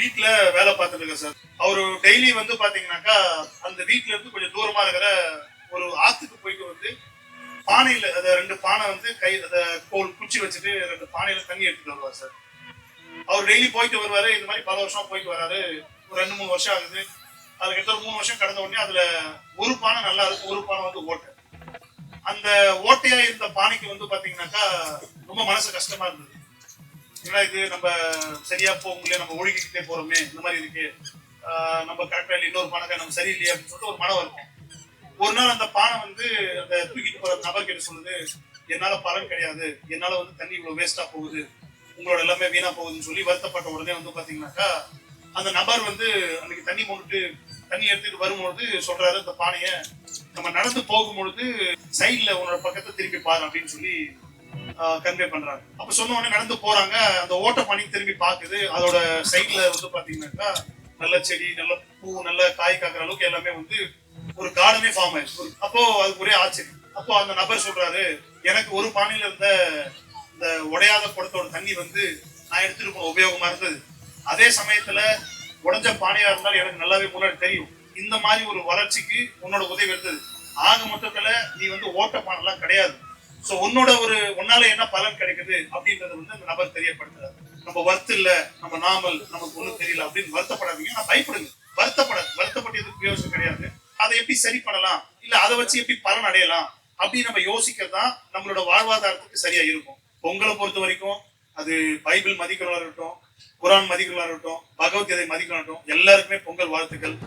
வீட்டுல வேலை பார்த்துட்டு இருக்கேன் சார். அவரு டெய்லி வந்து பாத்தீங்கன்னாக்கா அந்த வீட்டுல இருந்து கொஞ்சம் தூரமா இருக்கிற ஒரு ஆத்துக்கு போயிட்டு வந்து பானையில அத 2 பானை வந்து கை அத கோல் குச்சி வச்சுட்டு 2 பானையில தண்ணி எடுத்துட்டு வருவார் சார். அவர் டெய்லி போயிட்டு வருவாரு. இந்த மாதிரி பல வருஷமா போயிட்டு வராரு. ஒரு 2-3 வருஷம் ஆகுது. அதுக்கு ஒரு 3 வருஷம் கடந்த உடனே அதுல ஒரு பானை நல்லா இருக்கும், ஒரு பானை வந்து ஓட்டை. அந்த ஓட்டையா இருந்த பானைக்கு வந்து பாத்தீங்கன்னாக்கா ரொம்ப மனசு கஷ்டமா இருந்தது. ஏன்னா இது நம்ம சரியா போக முடியல, நம்ம ஒழுகிக்கிட்டே போறோமே, இந்த மாதிரி இருக்கு, நம்ம கரெக்டா இல்லை, இன்னொரு பானை நம்ம சரியில்லையே அப்படின்னு சொல்லிட்டு ஒரு மனம் இருக்கும். ஒரு நாள் அந்த பானை வந்து அந்த தூக்கிட்டு போற நபர் கிட்ட சொல்லுது, என்னால பலன் கிடையாது, என்னால வந்து தண்ணி இவ்வளவு வேஸ்டா போகுது, உங்களோட எல்லாமே வீணா போகுதுன்னு சொல்லி வருத்தப்பட்ட உடனே வந்து பாத்தீங்கன்னாக்கா அந்த நபர் வந்து அன்னைக்கு தண்ணி கொண்டுட்டு தண்ணி எடுத்துட்டு வரும்பொழுது சொல்றாரு, இந்த பானைய நம்ம நடந்து போகும்பொழுது சைட்ல உன்னோட பக்கத்தை திருப்பி பாரு அப்படின்னு சொல்லி கன்வே பண்றாங்க. அப்ப சொன்ன உடனே நடந்து போறாங்க. அந்த ஓட்ட பானை திரும்பி பாக்குது. அதோட சைட்ல வந்து பாத்தீங்கன்னாக்கா நல்ல செடி, நல்ல பூ, நல்ல காய் காக்குற அளவுக்கு எல்லாமே வந்து ஒரு கார்டனே ஃபார்ம் ஆயிடுச்சு. அப்போ அதுக்கு ஒரே ஆச்சரியம். அப்போ அந்த நபர் சொல்றாரு, எனக்கு ஒரு பானையில இருந்த இந்த உடையாத குடத்தோட தண்ணி வந்து நான் எடுத்துட்டு போன உபயோகமா இருந்தது. அதே சமயத்துல உடஞ்ச பானையா இருந்தாலும் எனக்கு நல்லாவே முன்னாடி தெரியும் இந்த மாதிரி ஒரு வளர்ச்சிக்கு உன்னோட உதவி இருந்தது. ஆக மொத்தத்துல நீ வந்து ஓட்ட பானைலாம் கிடையாது. சோ உன்னால என்ன பலன் கிடைக்குது அப்படின்றத வந்து அந்த நபர் தெரியப்படுத்துறாரு. நம்ம வருத்து இல்ல, நம்ம நாமல், நமக்கு ஒண்ணும் தெரியல அப்படின்னு வருத்தப்படாதீங்க. நான் பயப்படுங்க, வருத்தப்பட்டு எதுக்கு பிரயோஜனம் கிடையாது. அதை எப்படி சரி பண்ணலாம், இல்ல அதை வச்சு எப்படி பலன் அடையலாம் அப்படின்னு நம்ம யோசிக்கிறது தான் நம்மளோட வாழ்வாதாரத்துக்கு சரியா இருக்கும். பொங்கலை பொறுத்த வரைக்கும் அது பைபிள் மதிக்கிறவா இருக்கட்டும், குரான் மதிக்கிறவா இருக்கட்டும், பகவத்கீதை மதிக்கிறவா இருக்கட்டும், எல்லாருக்குமே பொங்கல் வாழ்த்துக்கள்.